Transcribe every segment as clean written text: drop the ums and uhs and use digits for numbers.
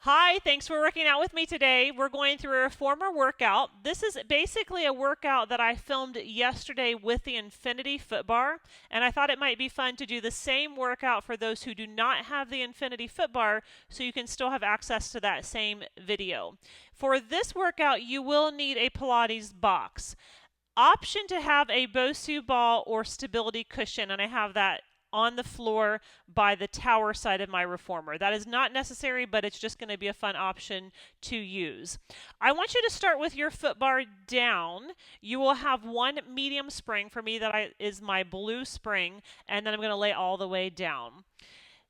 Hi, thanks for working out with me today. We're going through a reformer workout. This is basically a workout that I filmed yesterday with the Infinity Foot Bar, and I thought it might be fun to do the same workout for those who do not have the Infinity Foot Bar so you can still have access to that same video. For this workout, you will need a Pilates box. Option to have a Bosu ball or stability cushion, and I have that on the floor by the tower side of my reformer. That is not necessary, but it's just going to be a fun option to use. I want you to start with your foot bar down. You will have one medium spring. For me, that is my blue spring, and then I'm going to lay all the way down.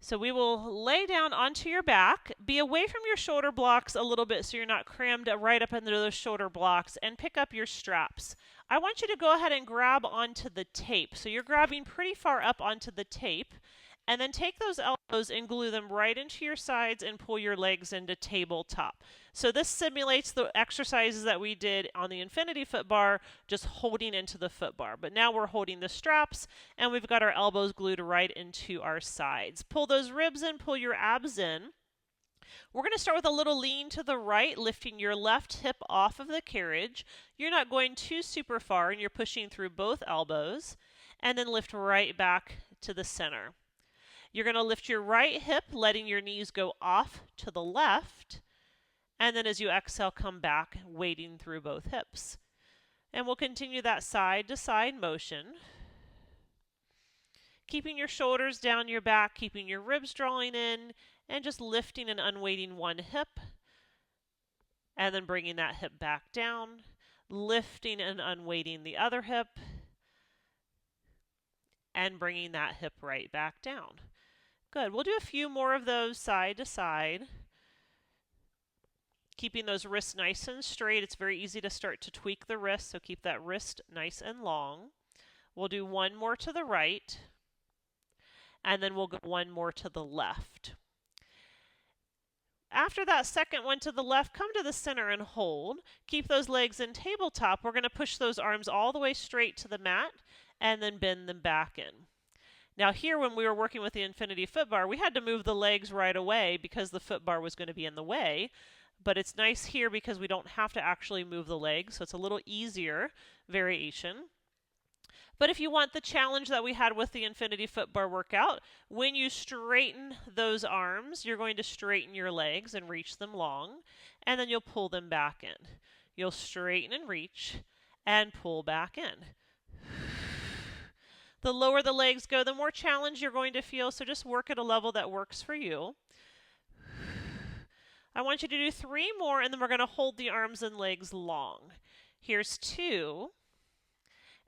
So we will lay down onto your back, be away from your shoulder blocks a little bit so you're not crammed right up into those shoulder blocks, and pick up your straps. I want you to go ahead and grab onto the tape. So you're grabbing pretty far up onto the tape, and then take those elbows and glue them right into your sides and pull your legs into tabletop. So this simulates the exercises that we did on the Infinity Foot Bar, just holding into the foot bar. But now we're holding the straps, and we've got our elbows glued right into our sides. Pull those ribs in, pull your abs in. We're going to start with a little lean to the right, lifting your left hip off of the carriage. You're not going too super far, and you're pushing through both elbows, and then lift right back to the center. You're going to lift your right hip, letting your knees go off to the left, and then as you exhale, come back, wading through both hips. And we'll continue that side to side motion. Keeping your shoulders down your back, keeping your ribs drawing in, and just lifting and unweighting one hip, and then bringing that hip back down, lifting and unweighting the other hip, and bringing that hip right back down. Good. We'll do a few more of those side to side. Keeping those wrists nice and straight. It's very easy to start to tweak the wrist, so keep that wrist nice and long. We'll do one more to the right, and then we'll go one more to the left. After that second one to the left, come to the center and hold. Keep those legs in tabletop. We're going to push those arms all the way straight to the mat and then bend them back in. Now here, when we were working with the Infinity Foot Bar, we had to move the legs right away because the foot bar was going to be in the way. But it's nice here because we don't have to actually move the legs, so it's a little easier variation. But if you want the challenge that we had with the Infinity Foot Bar workout, when you straighten those arms, you're going to straighten your legs and reach them long, and then you'll pull them back in. You'll straighten and reach and pull back in. The lower the legs go, the more challenge you're going to feel, so just work at a level that works for you. I want you to do 3 more, and then we're going to hold the arms and legs long. Here's 2.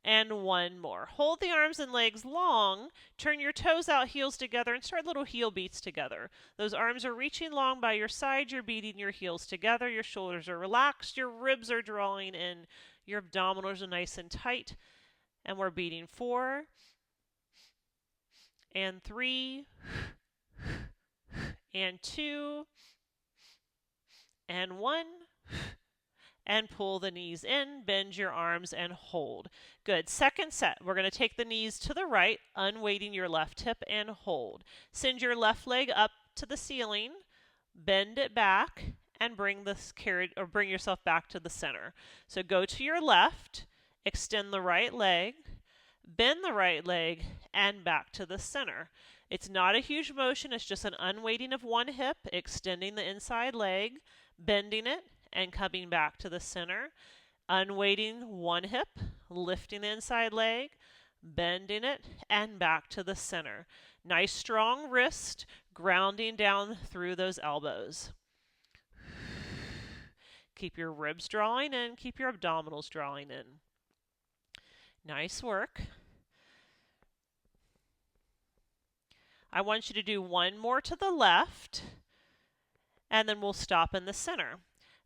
And 1 more. Hold the arms and legs long, turn your toes out, heels together, and start little heel beats together. Those arms are reaching long by your side, you're beating your heels together, your shoulders are relaxed, your ribs are drawing in, your abdominals are nice and tight, and we're beating 4, and 3, and 2, and 1, and pull the knees in, bend your arms, and hold. Good. Second set, we're going to take the knees to the right, unweighting your left hip, and hold. Send your left leg up to the ceiling, bend it back, and bring yourself back to the center. So go to your left, extend the right leg, bend the right leg, and back to the center. It's not a huge motion, it's just an unweighting of one hip, extending the inside leg, bending it, and coming back to the center. Unweighting one hip, lifting the inside leg, bending it, and back to the center. Nice strong wrist, grounding down through those elbows. Keep your ribs drawing in, keep your abdominals drawing in. Nice work. I want you to do 1 more to the left, and then we'll stop in the center.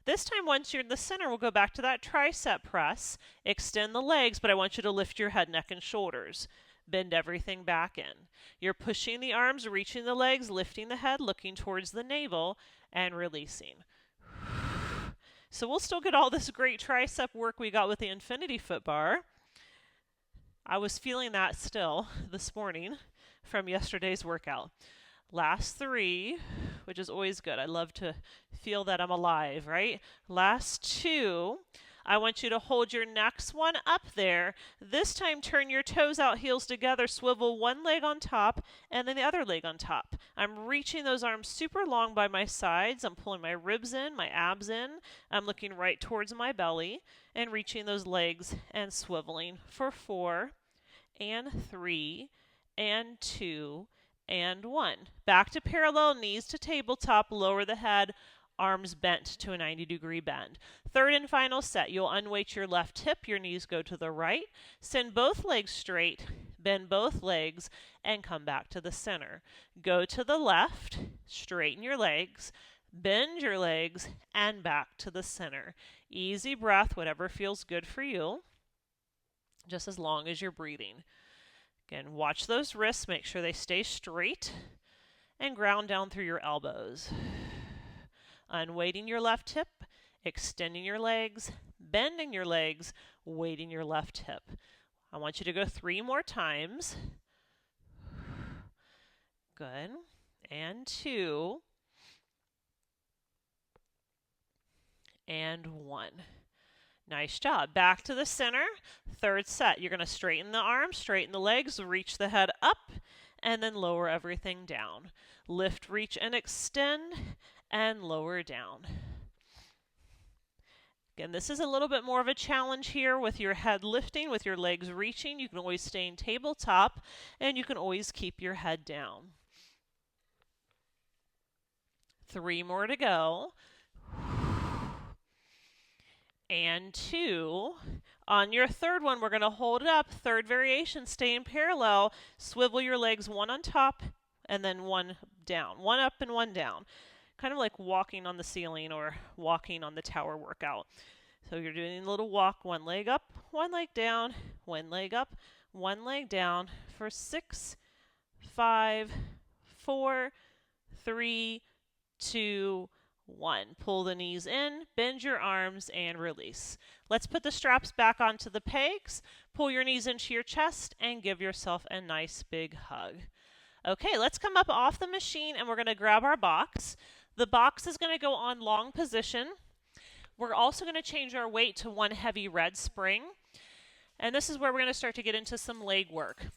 This time, once you're in the center, we'll go back to that tricep press, extend the legs, but I want you to lift your head, neck, and shoulders. Bend everything back in. You're pushing the arms, reaching the legs, lifting the head, looking towards the navel, and releasing. So we'll still get all this great tricep work we got with the Infinity Foot Bar. I was feeling that still this morning from yesterday's workout. Last 3, which is always good. I love to feel that I'm alive, right? Last 2. I want you to hold your next one up there. This time turn your toes out, heels together, swivel one leg on top and then the other leg on top. I'm reaching those arms super long by my sides. I'm pulling my ribs in, my abs in. I'm looking right towards my belly and reaching those legs and swiveling for 4 and 3 and 2 and 1. Back to parallel, knees to tabletop, lower the head, arms bent to a 90-degree bend. Third and final set, you'll unweight your left hip, your knees go to the right, send both legs straight, bend both legs, and come back to the center. Go to the left, straighten your legs, bend your legs, and back to the center. Easy breath, whatever feels good for you, just as long as you're breathing. Again, watch those wrists, make sure they stay straight, and ground down through your elbows. Unweighting your left hip, extending your legs, bending your legs, weighting your left hip. I want you to go 3 more times. Good. And 2. And 1. Nice job. Back to the center. Third set. You're going to straighten the arms, straighten the legs, reach the head up, and then lower everything down. Lift, reach, and extend, and lower down. Again, this is a little bit more of a challenge here with your head lifting, with your legs reaching. You can always stay in tabletop, and you can always keep your head down. 3 more to go. And 2. On your third one, we're going to hold it up. Third variation, stay in parallel. Swivel your legs, one on top and then one down. One up and one down. Kind of like walking on the ceiling or walking on the tower workout. So you're doing a little walk, one leg up, one leg down, one leg up, one leg down for 6, 5, 4, 3, 2, 1. Pull the knees in, bend your arms, and release. Let's put the straps back onto the pegs, pull your knees into your chest, and give yourself a nice big hug. Okay, let's come up off the machine, and we're going to grab our box. The box is going to go on long position. We're also going to change our weight to one heavy red spring, and this is where we're going to start to get into some leg work.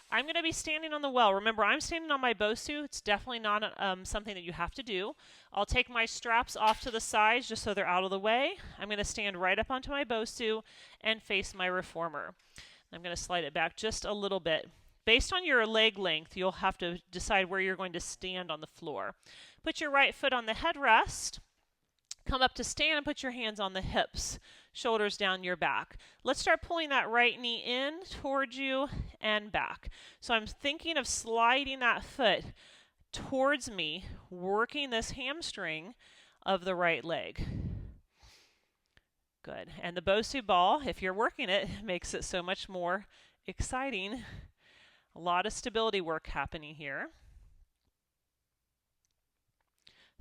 I'm going to be standing on the well. Remember, I'm standing on my Bosu. It's definitely not something that you have to do. I'll take my straps off to the sides just so they're out of the way. I'm going to stand right up onto my Bosu and face my reformer. I'm going to slide it back just a little bit. Based on your leg length, you'll have to decide where you're going to stand on the floor. Put your right foot on the headrest. Come up to stand and put your hands on the hips, shoulders down your back. Let's start pulling that right knee in towards you and back. So I'm thinking of sliding that foot towards me, working this hamstring of the right leg. Good. And the Bosu ball, if you're working it, makes it so much more exciting. A lot of stability work happening here.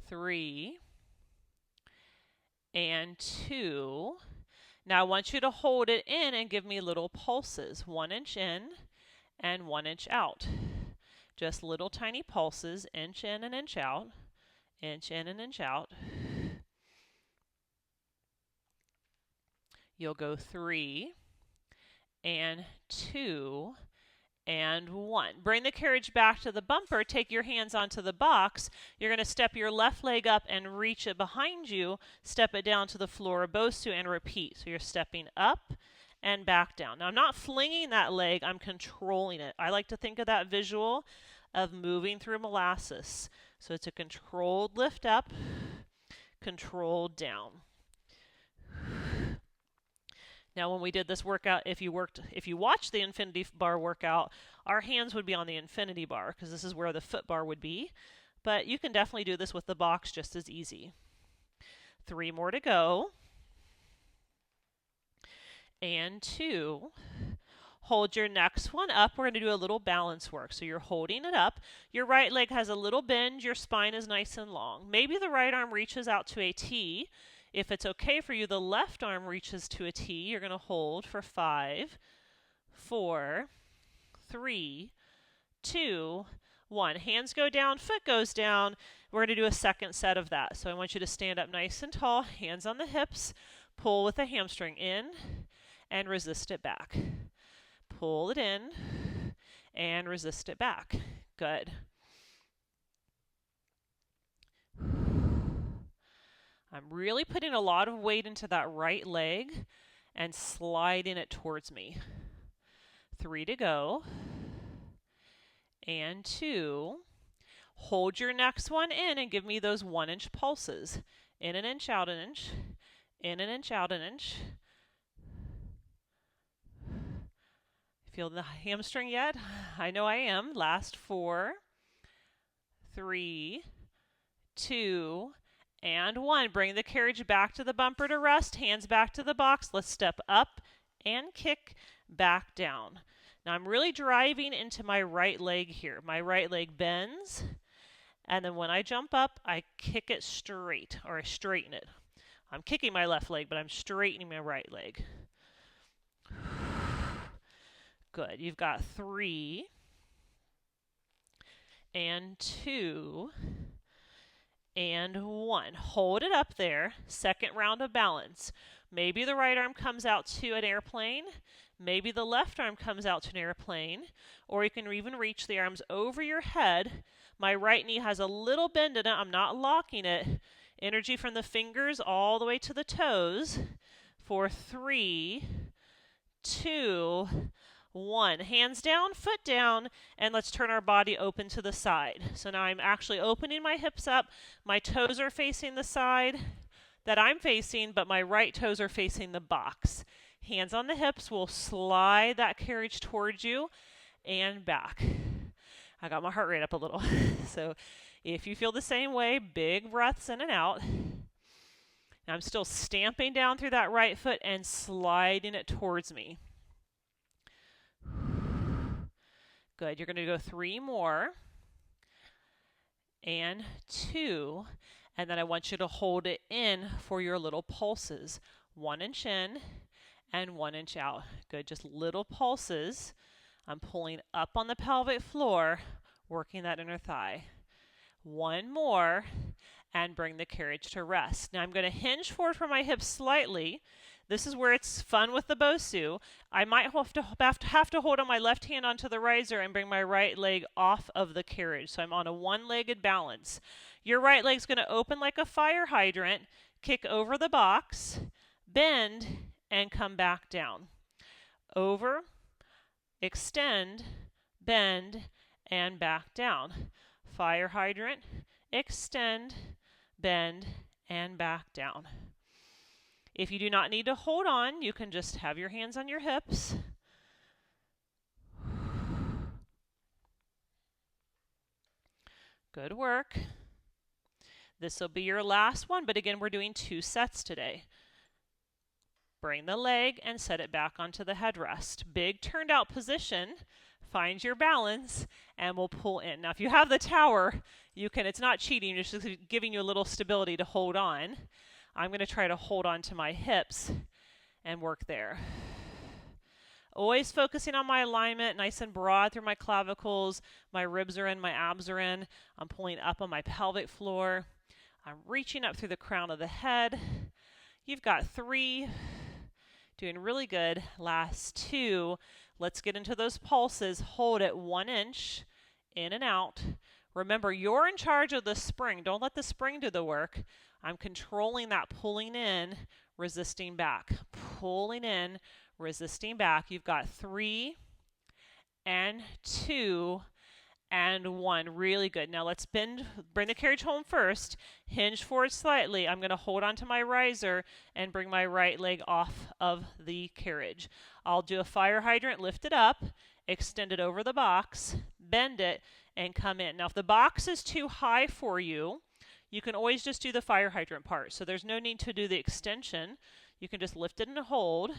3 and 2. Now I want you to hold it in and give me little pulses, 1 inch in and 1 inch out. Just little tiny pulses, inch in and inch out, inch in and inch out. You'll go 3 and 2 and 1. Bring the carriage back to the bumper. Take your hands onto the box. You're going to step your left leg up and reach it behind you. Step it down to the floor of Bosu and repeat. So you're stepping up and back down. Now I'm not flinging that leg. I'm controlling it. I like to think of that visual of moving through molasses. So it's a controlled lift up, controlled down. Now, when we did this workout, if you watched the infinity bar workout, our hands would be on the infinity bar because this is where the foot bar would be. But you can definitely do this with the box just as easy. 3 more to go. And 2. Hold your next one up. We're going to do a little balance work. So you're holding it up. Your right leg has a little bend. Your spine is nice and long. Maybe the right arm reaches out to a T. If it's okay for you, the left arm reaches to a T. You're going to hold for 5, 4, 3, 2, 1. Hands go down, foot goes down. We're going to do a second set of that. So I want you to stand up nice and tall, hands on the hips, pull with the hamstring in, and resist it back. Pull it in, and resist it back. Good. I'm really putting a lot of weight into that right leg and sliding it towards me. 3 to go. And 2. Hold your next one in and give me those 1-inch pulses. In an inch, out an inch. In an inch, out an inch. Feel the hamstring yet? I know I am. Last 4, 3, 2, and 1. Bring the carriage back to the bumper to rest. Hands back to the box. Let's step up and kick back down. Now I'm really driving into my right leg here. My right leg bends, and then when I jump up, I kick it straight, or I straighten it. I'm kicking my left leg, but I'm straightening my right leg. Good. You've got 3 and 2 and 1. Hold it up there. Second round of balance. Maybe the right arm comes out to an airplane. Maybe the left arm comes out to an airplane. Or you can even reach the arms over your head. My right knee has a little bend in it. I'm not locking it. Energy from the fingers all the way to the toes. For 3, 2, 1. Hands down, foot down, and let's turn our body open to the side. So now I'm actually opening my hips up. My toes are facing the side that I'm facing, but my right toes are facing the box. Hands on the hips, we'll slide that carriage towards you and back. I got my heart rate up a little. So if you feel the same way, big breaths in and out. Now I'm still stamping down through that right foot and sliding it towards me. Good. You're going to go 3 more. And 2. And then I want you to hold it in for your little pulses. 1 inch in and 1 inch out. Good. Just little pulses. I'm pulling up on the pelvic floor, working that inner thigh. 1 more, and bring the carriage to rest. Now I'm going to hinge forward from my hips slightly. This is where it's fun with the Bosu. I might have to hold on my left hand onto the riser and bring my right leg off of the carriage. So I'm on a one-legged balance. Your right leg's going to open like a fire hydrant, kick over the box, bend, and come back down. Over, extend, bend, and back down. Fire hydrant, extend, bend, and back down. If you do not need to hold on, you can just have your hands on your hips. Good work. This will be your last one, but again, we're doing 2 sets today. Bring the leg and set it back onto the headrest. Big turned out position. Find your balance, and we'll pull in. Now, if you have the tower, you can, it's not cheating, it's just giving you a little stability to hold on. I'm going to try to hold on to my hips and work there. Always focusing on my alignment, nice and broad through my clavicles. My ribs are in, my abs are in. I'm pulling up on my pelvic floor. I'm reaching up through the crown of the head. You've got 3. Doing really good. Last 2. Let's get into those pulses. Hold it 1 inch, in and out. Remember, you're in charge of the spring. Don't let the spring do the work. I'm controlling that pulling in, resisting back. Pulling in, resisting back. You've got 3 and 2 and 1. Really good. Now let's bring the carriage home first. Hinge forward slightly. I'm going to hold onto my riser and bring my right leg off of the carriage. I'll do a fire hydrant, lift it up, extend it over the box, bend it, and come in. Now if the box is too high for you, you can always just do the fire hydrant part. So there's no need to do the extension. You can just lift it and hold,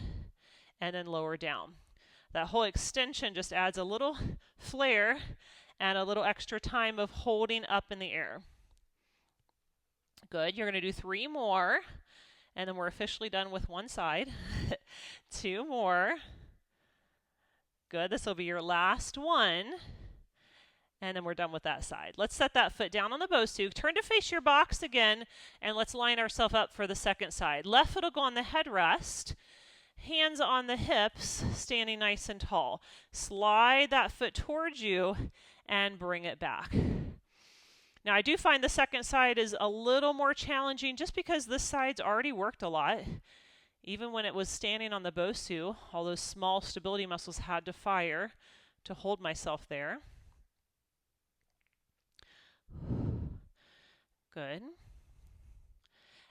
and then lower down. That whole extension just adds a little flare and a little extra time of holding up in the air. Good. You're going to do 3 more, and then we're officially done with one side. 2 more. Good. This will be your last one. And then we're done with that side. Let's set that foot down on the Bosu. Turn to face your box again, and let's line ourselves up for the second side. Left foot will go on the headrest. Hands on the hips, standing nice and tall. Slide that foot towards you and bring it back. Now, I do find the second side is a little more challenging just because this side's already worked a lot. Even when it was standing on the Bosu, all those small stability muscles had to fire to hold myself there. Good.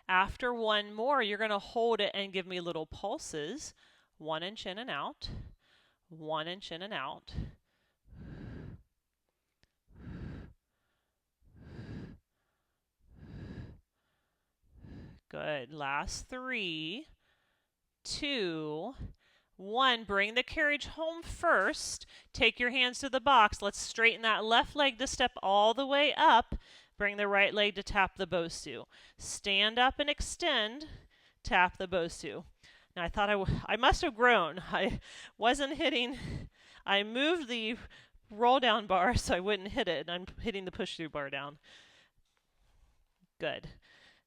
After one more, you're going to hold it and give me little pulses. 1 inch in and out. 1 inch in and out. Good. Last 3, 2, 1. Bring the carriage home first. Take your hands to the box. Let's straighten that left leg to step all the way up. Bring the right leg to tap the Bosu. Stand up and extend. Tap the Bosu. Now I thought I must have grown. I wasn't hitting. I moved the roll down bar so I wouldn't hit it. And I'm hitting the push through bar down. Good.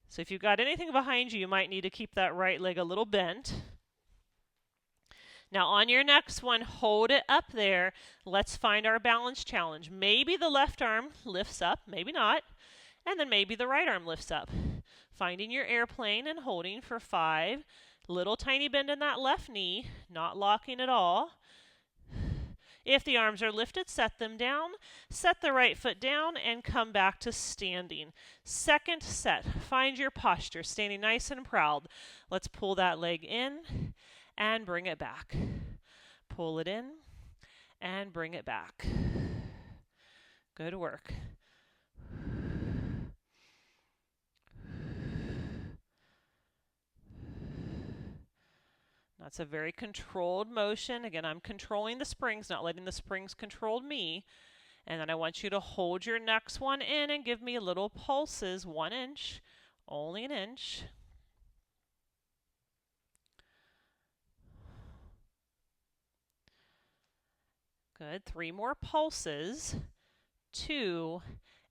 So if you've got anything behind you, you might need to keep that right leg a little bent. Now on your next one, hold it up there. Let's find our balance challenge. Maybe the left arm lifts up, maybe not. And then maybe the right arm lifts up. Finding your airplane and holding for 5. Little tiny bend in that left knee, not locking at all. If the arms are lifted, set them down. Set the right foot down and come back to standing. Second set, find your posture, standing nice and proud. Let's pull that leg in and bring it back. Pull it in and bring it back. Good work. That's a very controlled motion. Again, I'm controlling the springs, not letting the springs control me. And then I want you to hold your next one in and give me little pulses, 1 inch, only an inch. Good, 3 more pulses, 2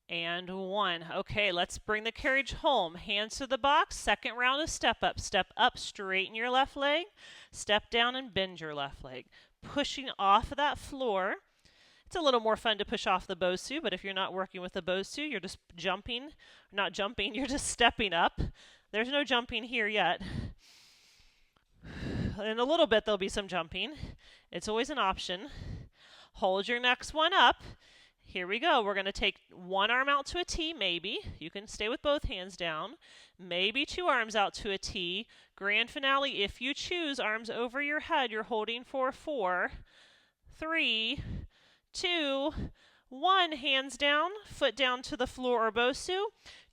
and 1. Okay, let's bring the carriage home. Hands to the box. Second round of step up. Step up, straighten your left leg. Step down and bend your left leg. Pushing off of that floor. It's a little more fun to push off the Bosu, but if you're not working with the Bosu, you're just jumping. Not jumping, you're just stepping up. There's no jumping here yet. In a little bit, there'll be some jumping. It's always an option. Hold your next one up. Here we go. We're going to take one arm out to a T, maybe. You can stay with both hands down. Maybe 2 arms out to a T. Grand finale, if you choose, arms over your head. You're holding for 4, 3, 2, 1. Hands down, foot down to the floor or Bosu.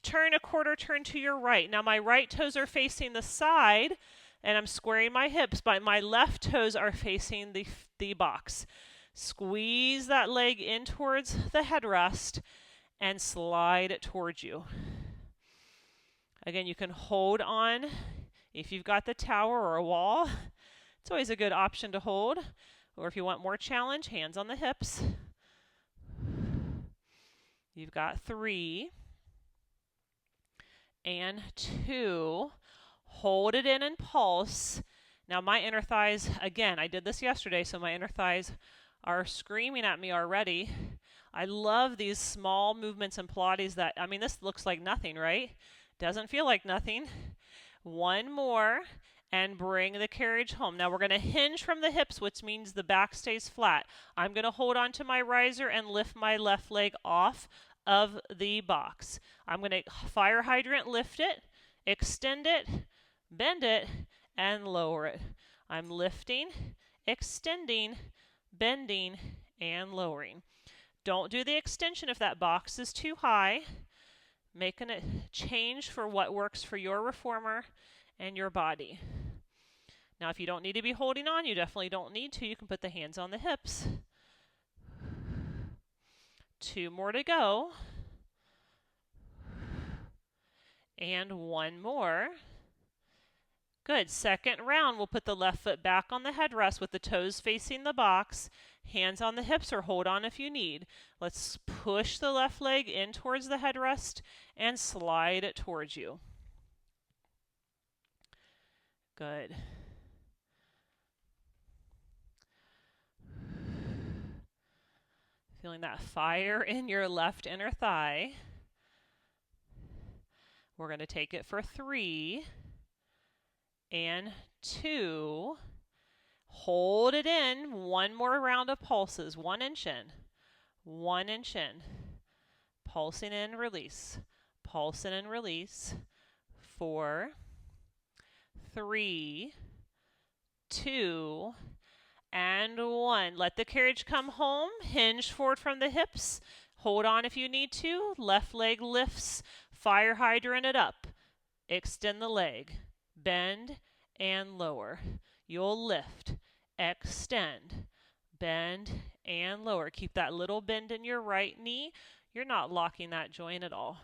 Turn a quarter turn to your right. Now my right toes are facing the side, and I'm squaring my hips, but my left toes are facing the box. Squeeze that leg in towards the headrest and slide it towards you. Again, you can hold on if you've got the tower or a wall. It's always a good option to hold. Or if you want more challenge, hands on the hips. You've got 3 and 2. Hold it in and pulse. Now my inner thighs, again, I did this yesterday, so my inner thighs are screaming at me already. I love these small movements in Pilates that, I mean, this looks like nothing, right? Doesn't feel like nothing. 1 more and bring the carriage home. Now we're going to hinge from the hips, which means the back stays flat. I'm going to hold on to my riser and lift my left leg off of the box. I'm going to fire hydrant, lift it, extend it, bend it, and lower it. I'm lifting, extending, bending, and lowering. Don't do the extension if that box is too high. Making it change for what works for your reformer and your body. Now, if you don't need to be holding on, you definitely don't need to. You can put the hands on the hips. 2 more to go. And 1 more. Good. Second round, we'll put the left foot back on the headrest with the toes facing the box, hands on the hips or hold on if you need. Let's push the left leg in towards the headrest and slide it towards you. Good. Feeling that fire in your left inner thigh. We're going to take it for 3 and 2. Hold it in. One more round of pulses. 1 inch in. 1 inch in. Pulsing in, release. Pulsing in, release. 4, 3, 2, and 1. Let the carriage come home. Hinge forward from the hips. Hold on if you need to. Left leg lifts. Fire hydrant it up. Extend the leg. Bend and lower. You'll lift. Extend. Bend and lower. Keep that little bend in your right knee. You're not locking that joint at all.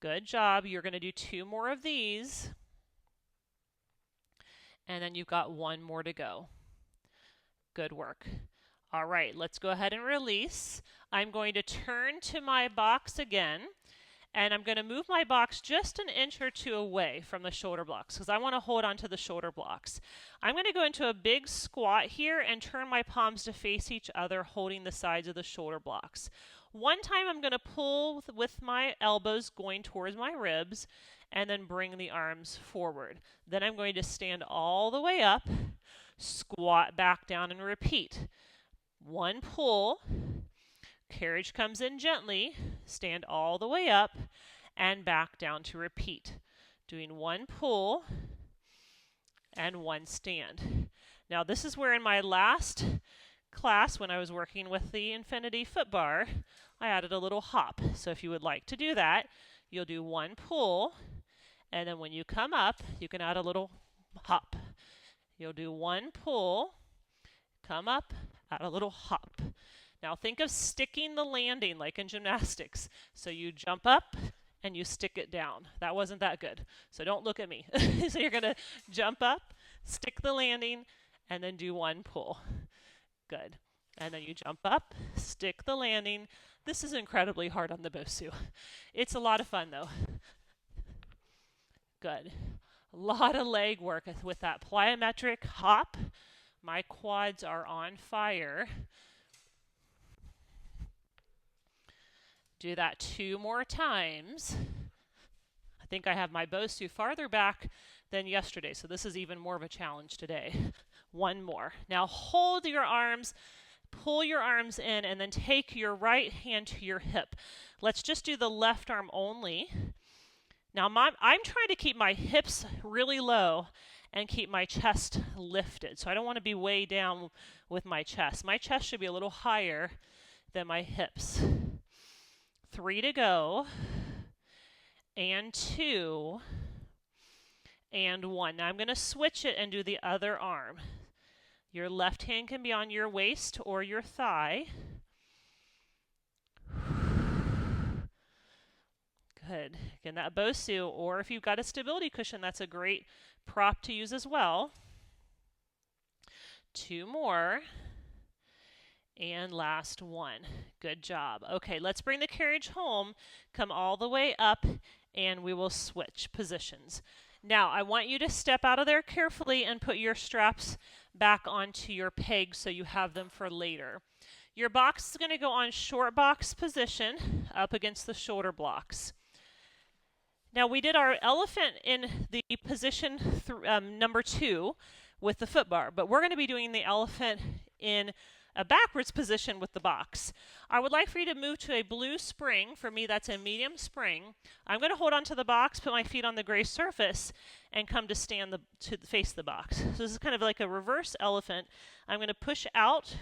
Good job. You're going to do 2 more of these. And then you've got 1 more to go. Good work. All right, let's go ahead and release. I'm going to turn to my box again, and I'm going to move my box just an inch or 2 away from the shoulder blocks because I want to hold on to the shoulder blocks. I'm going to go into a big squat here and turn my palms to face each other, holding the sides of the shoulder blocks. One time I'm going to pull with my elbows going towards my ribs and then bring the arms forward. Then I'm going to stand all the way up, squat back down and repeat. 1 pull, carriage comes in gently, stand all the way up and back down to repeat. Doing 1 pull and 1 stand. Now this is where in my last class when I was working with the Infinity foot bar, I added a little hop. So if you would like to do that, you'll do 1 pull, and then when you come up, you can add a little hop. You'll do 1 pull, come up, add a little hop. Now think of sticking the landing like in gymnastics. So you jump up and you stick it down. That wasn't that good. So don't look at me. So you're going to jump up, stick the landing, and then do 1 pull. Good. And then you jump up, stick the landing. This is incredibly hard on the Bosu. It's a lot of fun though. Good. A lot of leg work with that plyometric hop. My quads are on fire. Do that 2 more times. I think I have my Bosu farther back than yesterday, so this is even more of a challenge today. 1 more. Now hold your arms, pull your arms in, and then take your right hand to your hip. Let's just do the left arm only. Now I'm trying to keep my hips really low and keep my chest lifted. So I don't want to be way down with my chest. My chest should be a little higher than my hips. 3 to go, and 2, and 1. Now I'm going to switch it and do the other arm. Your left hand can be on your waist or your thigh. Good. Again, that Bosu, or if you've got a stability cushion, that's a great prop to use as well. 2 more. And last 1. Good job. Okay, let's bring the carriage home. Come all the way up, and we will switch positions. Now, I want you to step out of there carefully and put your straps back onto your pegs so you have them for later. Your box is going to go on short box position up against the shoulder blocks. Now, we did our elephant in the position number 2 with the foot bar, but we're going to be doing the elephant in a backwards position with the box. I would like for you to move to a blue spring. For me, that's a medium spring. I'm going to hold on to the box, put my feet on the gray surface, and come to stand to face the box. So this is kind of like a reverse elephant. I'm going to push out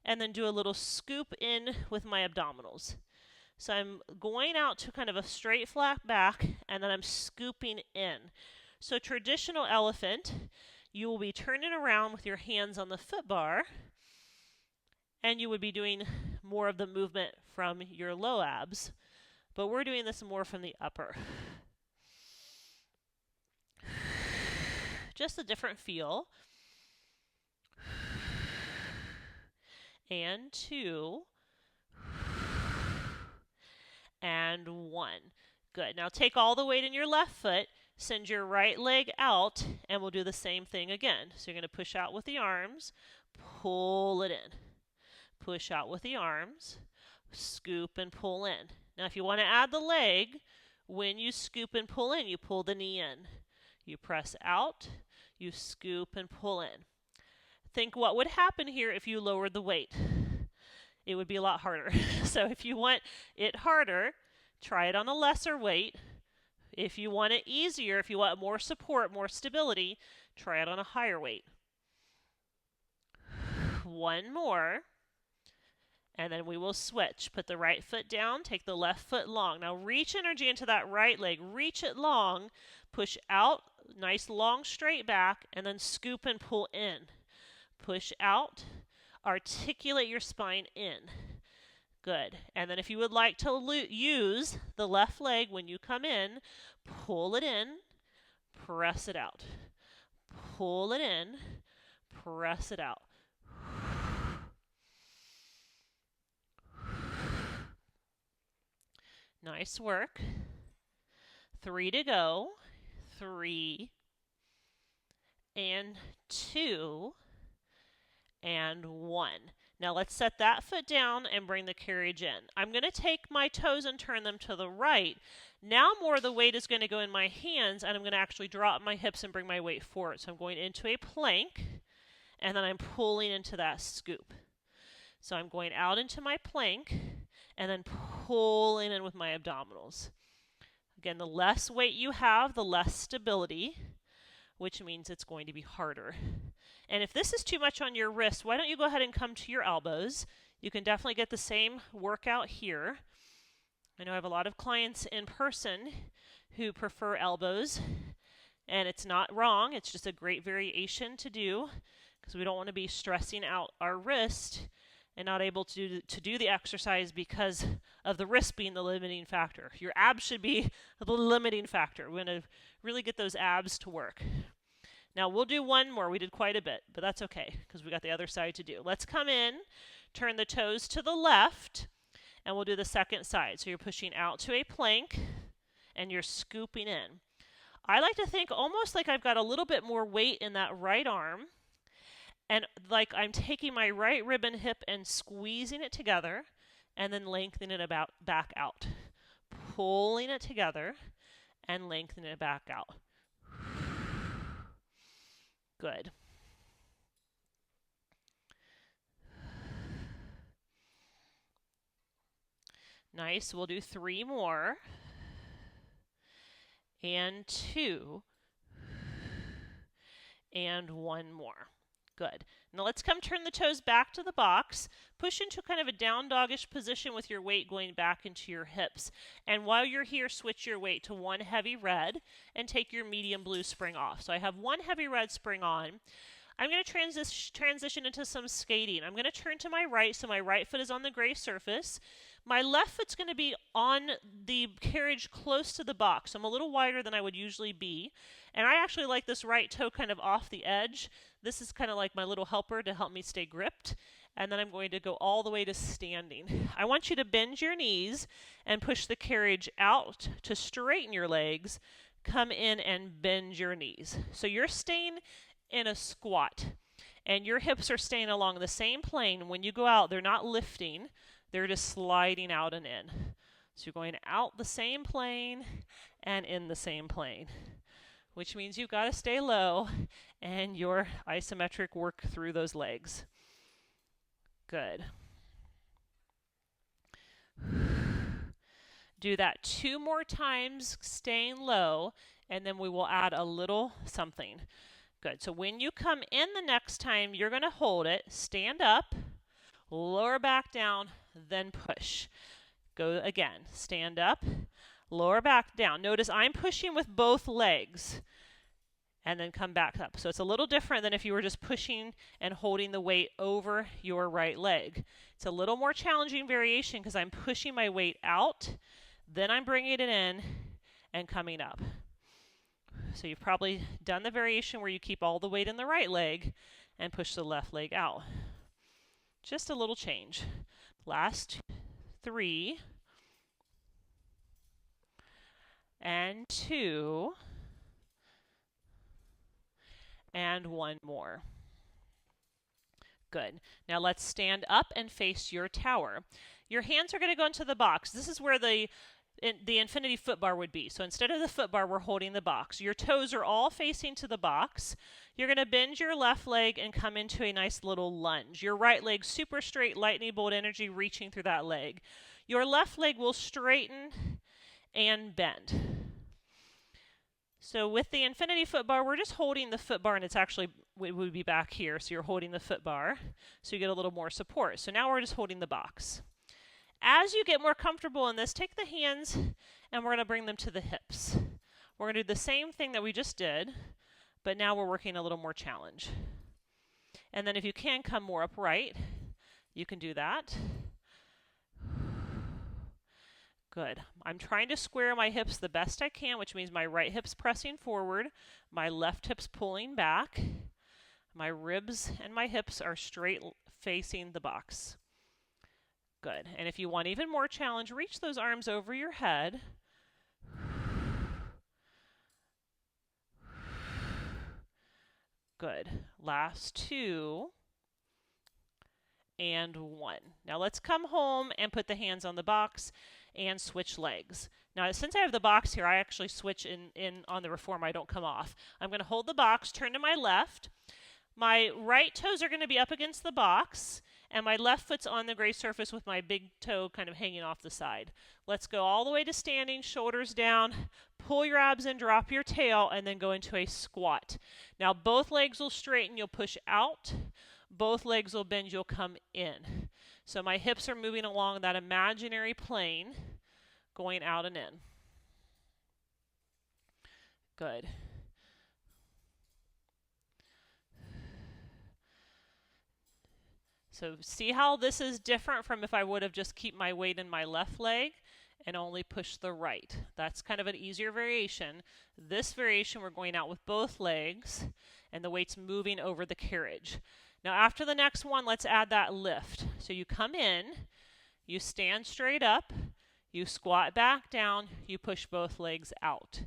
and then do a little scoop in with my abdominals. So I'm going out to kind of a straight flat back, and then I'm scooping in. So traditional elephant, you will be turning around with your hands on the foot bar, and you would be doing more of the movement from your low abs, but we're doing this more from the upper. Just a different feel. And 2. And 1. Good. Now take all the weight in your left foot, send your right leg out, and we'll do the same thing again. So you're going to push out with the arms, pull it in. Push out with the arms, scoop and pull in. Now if you want to add the leg, when you scoop and pull in, you pull the knee in. You press out, you scoop and pull in. Think what would happen here if you lowered the weight. It would be a lot harder. So if you want it harder, try it on a lesser weight. If you want it easier, if you want more support, more stability, try it on a higher weight. 1 more. And then we will switch. Put the right foot down, take the left foot long. Now reach energy into that right leg. Reach it long, push out, nice long straight back, and then scoop and pull in. Push out, articulate your spine in. Good. And then if you would like to use the left leg when you come in, pull it in, press it out. Pull it in, press it out. Nice work. 3 to go. 3 and 2 and 1. Now let's set that foot down and bring the carriage in. I'm going to take my toes and turn them to the right. Now more of the weight is going to go in my hands, and I'm going to actually drop my hips and bring my weight forward. So I'm going into a plank, and then I'm pulling into that scoop. So I'm going out into my plank, and then pulling in with my abdominals. Again, the less weight you have, the less stability, which means it's going to be harder. And if this is too much on your wrist, why don't you go ahead and come to your elbows? You can definitely get the same workout here. I know I have a lot of clients in person who prefer elbows, and it's not wrong. It's just a great variation to do because we don't want to be stressing out our wrist and not able to do the exercise because of the wrist being the limiting factor. Your abs should be the limiting factor. We're going to really get those abs to work. Now we'll do one more. We did quite a bit, but that's okay because we got the other side to do. Let's come in, turn the toes to the left, and we'll do the second side. So you're pushing out to a plank, and you're scooping in. I like to think almost like I've got a little bit more weight in that right arm, and like I'm taking my right rib and hip and squeezing it together and then lengthening it back out. Pulling it together and lengthening it back out. Good. Nice. We'll do 3 more. And 2. And 1 more. Good. Now let's come turn the toes back to the box. Push into kind of a down doggish position with your weight going back into your hips. And while you're here, switch your weight to 1 heavy red and take your medium blue spring off. So I have 1 heavy red spring on. I'm going to transition into some skating. I'm going to turn to my right, so my right foot is on the gray surface. My left foot's going to be on the carriage close to the box. I'm a little wider than I would usually be. And I actually like this right toe kind of off the edge. This is kind of like my little helper to help me stay gripped. And then I'm going to go all the way to standing. I want you to bend your knees and push the carriage out to straighten your legs. Come in and bend your knees. So you're staying in a squat, and your hips are staying along the same plane. When you go out, they're not lifting. They're just sliding out and in. So you're going out the same plane and in the same plane, which means you've got to stay low and your isometric work through those legs. Good. Do that 2 more times, staying low, and then we will add a little something. Good. So when you come in the next time, you're going to hold it, stand up, lower back down, then push. Go again. Stand up, lower back down. Notice I'm pushing with both legs. and then come back up. So it's a little different than if you were just pushing and holding the weight over your right leg. It's a little more challenging variation because I'm pushing my weight out, then I'm bringing it in and coming up. So you've probably done the variation where you keep all the weight in the right leg and push the left leg out. Just a little change. Last 3 and 2 and 1 more. Good. Now let's stand up and face your tower. Your hands are going to go into the box. This is where the infinity foot bar would be. So instead of the foot bar, we're holding the box. Your toes are all facing to the box. You're going to bend your left leg and come into a nice little lunge. Your right leg super straight, lightning bolt energy reaching through that leg. Your left leg will straighten and bend. So with the infinity foot bar, we're just holding the foot bar, and it's actually, it would be back here. So you're holding the foot bar, so you get a little more support. So now we're just holding the box. As you get more comfortable in this, take the hands and we're going to bring them to the hips. We're going to do the same thing that we just did, but now we're working a little more challenge. And then if you can come more upright, you can do that. Good. I'm trying to square my hips the best I can, which means my right hip's pressing forward, my left hip's pulling back, my ribs and my hips are straight facing the box. Good. And if you want even more challenge, reach those arms over your head. Good. Last 2 and 1. Now let's come home and put the hands on the box and switch legs. Now since I have the box here, I actually switch in on the reformer. I don't come off. I'm going to hold the box, turn to my left. My right toes are going to be up against the box, and my left foot's on the gray surface with my big toe kind of hanging off the side. Let's go all the way to standing, shoulders down, pull your abs in, drop your tail, and then go into a squat. Now both legs will straighten, you'll push out. Both legs will bend, you'll come in. So my hips are moving along that imaginary plane, going out and in. Good. So see how this is different from if I would have just keep my weight in my left leg and only push the right. That's kind of an easier variation. This variation, we're going out with both legs and the weight's moving over the carriage. Now after the next one, let's add that lift. So you come in, you stand straight up, you squat back down, you push both legs out.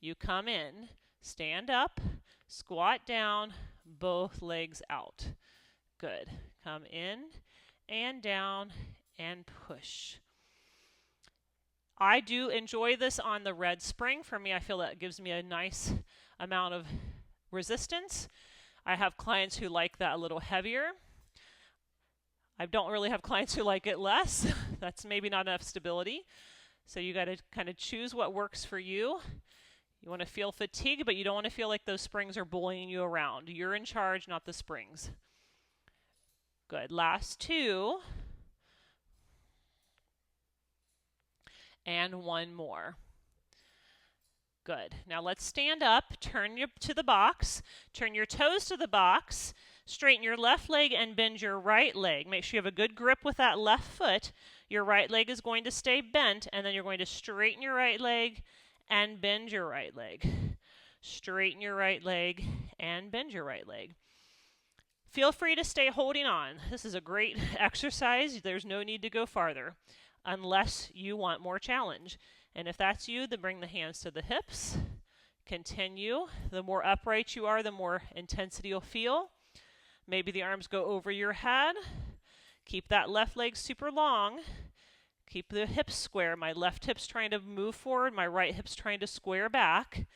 You come in, stand up, squat down, both legs out. Good. Come in and down and push. I do enjoy this on the red spring. For me, I feel that gives me a nice amount of resistance. I have clients who like that a little heavier. I don't really have clients who like it less. That's maybe not enough stability. So you got to kind of choose what works for you. You want to feel fatigue, but you don't want to feel like those springs are bullying you around. You're in charge, not the springs. Good. Last 2. And 1 more. Good. Now let's stand up, turn to the box, turn your toes to the box, straighten your left leg and bend your right leg. Make sure you have a good grip with that left foot. Your right leg is going to stay bent, and then you're going to straighten your right leg and bend your right leg. Straighten your right leg and bend your right leg. Feel free to stay holding on. This is a great exercise. There's no need to go farther unless you want more challenge. And if that's you, then bring the hands to the hips. Continue. The more upright you are, the more intensity you'll feel. Maybe the arms go over your head. Keep that left leg super long. Keep the hips square. My left hip's trying to move forward. My right hip's trying to square back.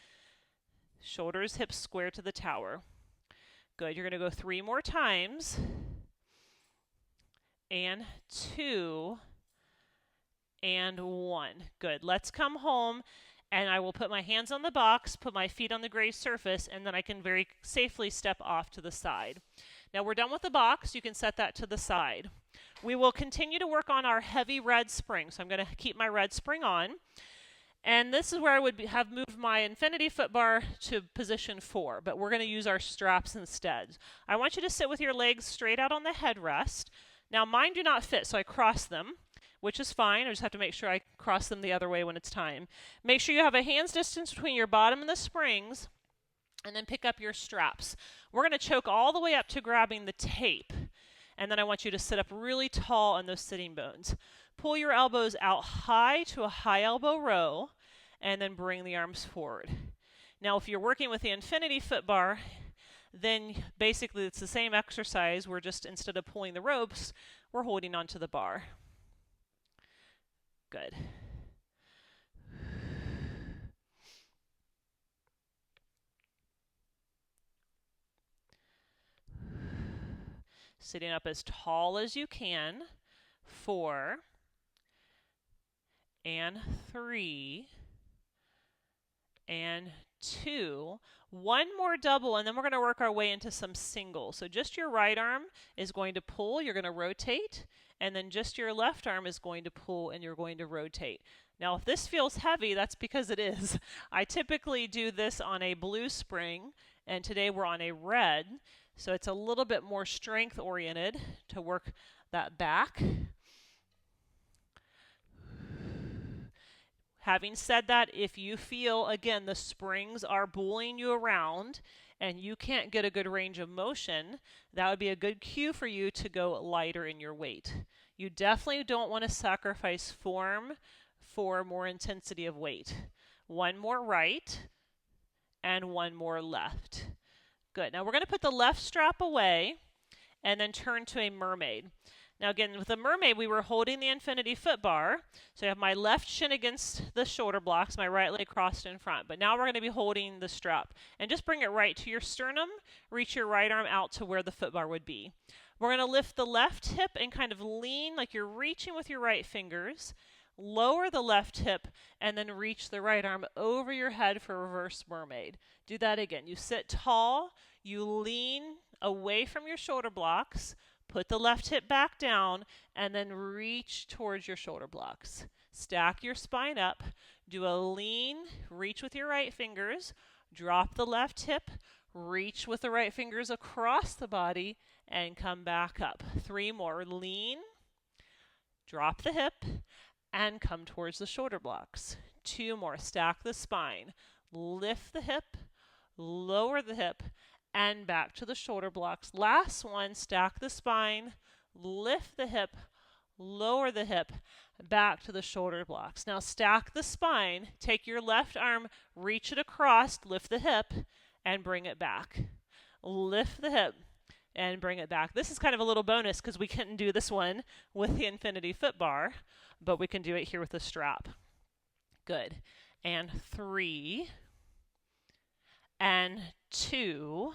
Shoulders, hips square to the tower. Good. You're going to go 3 more times. And 2. And 1. Good. Let's come home, and I will put my hands on the box, put my feet on the gray surface, and then I can very safely step off to the side. Now we're done with the box. You can set that to the side. We will continue to work on our heavy red spring. So I'm going to keep my red spring on. And this is where I would have moved my infinity foot bar to position 4, but we're going to use our straps instead. I want you to sit with your legs straight out on the headrest. Now mine do not fit, so I cross them, which is fine. I just have to make sure I cross them the other way when it's time. Make sure you have a hand's distance between your bottom and the springs, and then pick up your straps. We're going to choke all the way up to grabbing the tape, and then I want you to sit up really tall on those sitting bones. Pull your elbows out high to a high elbow row, and then bring the arms forward. Now, if you're working with the infinity foot bar, then basically it's the same exercise. We're just, instead of pulling the ropes, we're holding onto the bar. Good. Sitting up as tall as you can. 4 and 3 and 2. One more double, and then we're going to work our way into some singles. So just your right arm is going to pull, you're going to rotate, and then just your left arm is going to pull and you're going to rotate. Now if this feels heavy, that's because it is. I typically do this on a blue spring, and today we're on a red, so it's a little bit more strength oriented to work that back. Having said that, if you feel, again, the springs are bullying you around and you can't get a good range of motion, that would be a good cue for you to go lighter in your weight. You definitely don't want to sacrifice form for more intensity of weight. One more right and one more left. Good. Now we're going to put the left strap away and then turn to a mermaid. Now again, with the mermaid, we were holding the infinity foot bar. So I have my left shin against the shoulder blocks, my right leg crossed in front. But now we're going to be holding the strap. And just bring it right to your sternum. Reach your right arm out to where the foot bar would be. We're going to lift the left hip and kind of lean like you're reaching with your right fingers. Lower the left hip and then reach the right arm over your head for reverse mermaid. Do that again. You sit tall, you lean away from your shoulder blocks, put the left hip back down, and then reach towards your shoulder blocks. Stack your spine up, do a lean, reach with your right fingers, drop the left hip, reach with the right fingers across the body, and come back up. 3 more. Lean, drop the hip, and come towards the shoulder blocks. 2 more. Stack the spine, lift the hip, lower the hip, and back to the shoulder blocks. Last one, stack the spine, lift the hip, lower the hip, back to the shoulder blocks. Now stack the spine, take your left arm, reach it across, lift the hip, and bring it back. Lift the hip and bring it back. This is kind of a little bonus because we couldn't do this one with the infinity foot bar, but we can do it here with the strap. Good. And 3 and 2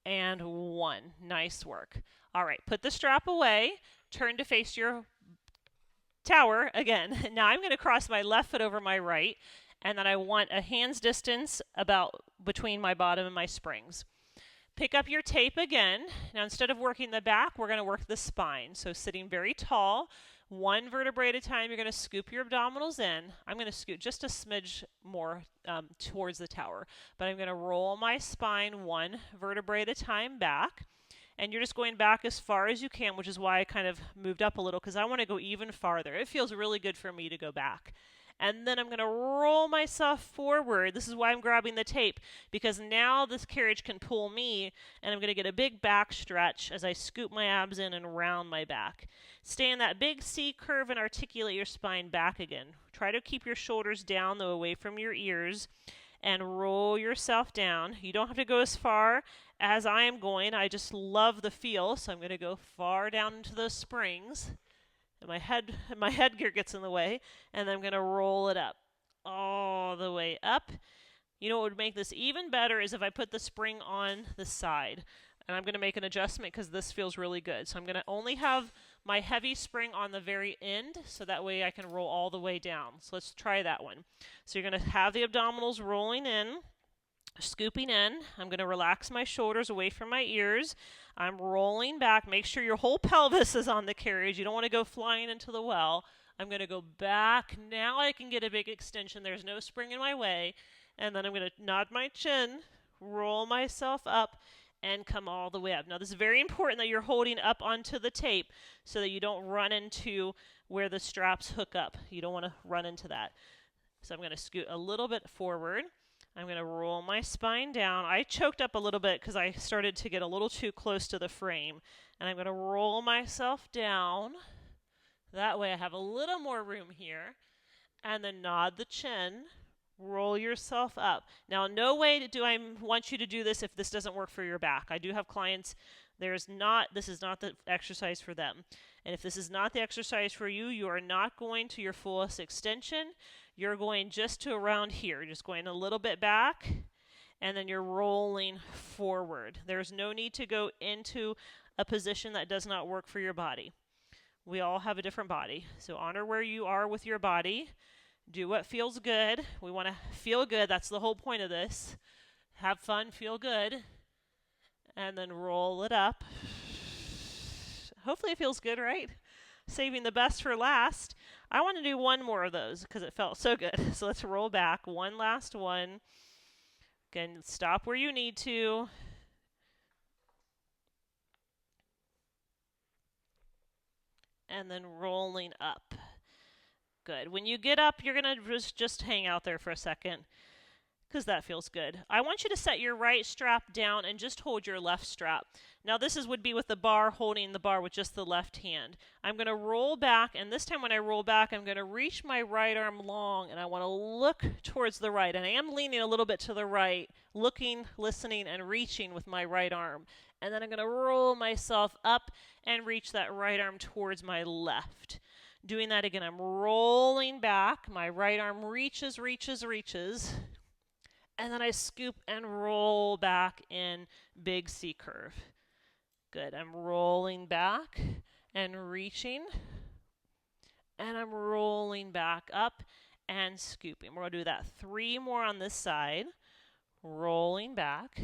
and 1. Nice work. All right, put the strap away, turn to face your tower again. Now I'm going to cross my left foot over my right, and then I want a hand's distance about between my bottom and my springs. Pick up your tape again. Now instead of working the back, we're going to work the spine. So sitting very tall, 1 vertebrae at a time, you're going to scoop your abdominals in. I'm going to scoot just a smidge more towards the tower. But I'm going to roll my spine 1 vertebrae at a time back. And you're just going back as far as you can, which is why I kind of moved up a little, because I want to go even farther. It feels really good for me to go back. And then I'm going to roll myself forward. This is why I'm grabbing the tape, because now this carriage can pull me, and I'm going to get a big back stretch as I scoop my abs in and round my back. Stay in that big C curve and articulate your spine back again. Try to keep your shoulders down, though, away from your ears, and roll yourself down. You don't have to go as far as I am going. I just love the feel, so I'm going to go far down into those springs. My headgear gets in the way, and then I'm going to roll it up all the way up. You know what would make this even better is if I put the spring on the side. And I'm going to make an adjustment because this feels really good. So I'm going to only have my heavy spring on the very end, so that way I can roll all the way down. So let's try that one. So you're going to have the abdominals rolling in, scooping in. I'm going to relax my shoulders away from my ears. I'm rolling back. Make sure your whole pelvis is on the carriage. You don't want to go flying into the well. I'm going to go back. Now I can get a big extension. There's no spring in my way. And then I'm going to nod my chin, roll myself up, and come all the way up. Now, this is very important that you're holding up onto the tape so that you don't run into where the straps hook up. You don't want to run into that. So I'm going to scoot a little bit forward. I'm going to roll my spine down. I choked up a little bit because I started to get a little too close to the frame. And I'm going to roll myself down. That way I have a little more room here. And then nod the chin. Roll yourself up. Now, no way do I want you to do this if this doesn't work for your back. I do have clients, this is not the exercise for them. And if this is not the exercise for you, you are not going to your fullest extension. You're going just to around here. You're just going a little bit back, and then you're rolling forward. There's no need to go into a position that does not work for your body. We all have a different body. So honor where you are with your body. Do what feels good. We want to feel good. That's the whole point of this. Have fun, feel good. And then roll it up. Hopefully it feels good, right? Saving the best for last. I want to do one more of those because it felt so good. So let's roll back. One last one. Again, stop where you need to. And then rolling up. Good. When you get up, you're going to just hang out there for a second because that feels good. I want you to set your right strap down and just hold your left strap. Now this would be with the bar, holding the bar with just the left hand. I'm going to roll back, and this time when I roll back, I'm going to reach my right arm long, and I want to look towards the right. And I am leaning a little bit to the right, looking, listening, and reaching with my right arm. And then I'm going to roll myself up and reach that right arm towards my left. Doing that again, I'm rolling back. My right arm reaches, and then I scoop and roll back in big C curve. Good. I'm rolling back and reaching, and I'm rolling back up and scooping. We're going to do that 3 more on this side. Rolling back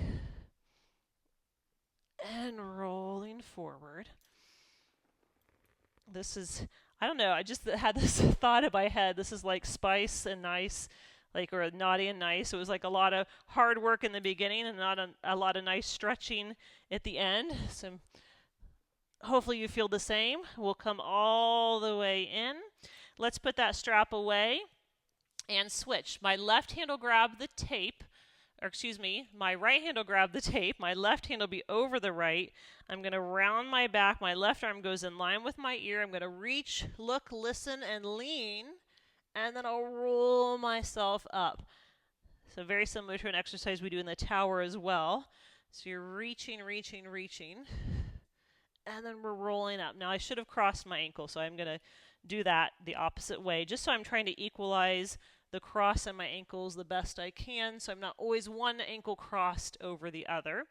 and rolling forward. This is, I don't know, I just had this thought in my head. This is like spice and nice, or naughty and nice. It was like a lot of hard work in the beginning and not a lot of nice stretching at the end. So hopefully you feel the same. We'll come all the way in. Let's put that strap away and switch. My left hand will grab the tape. My right hand will grab the tape. My left hand will be over the right. I'm going to round my back. My left arm goes in line with my ear. I'm going to reach, look, listen, and lean. And then I'll roll myself up. So very similar to an exercise we do in the tower as well. So you're reaching. And then we're rolling up. Now I should have crossed my ankle, so I'm going to do that the opposite way, just so I'm trying to equalize the cross in my ankles the best I can, so I'm not always one ankle crossed over the other.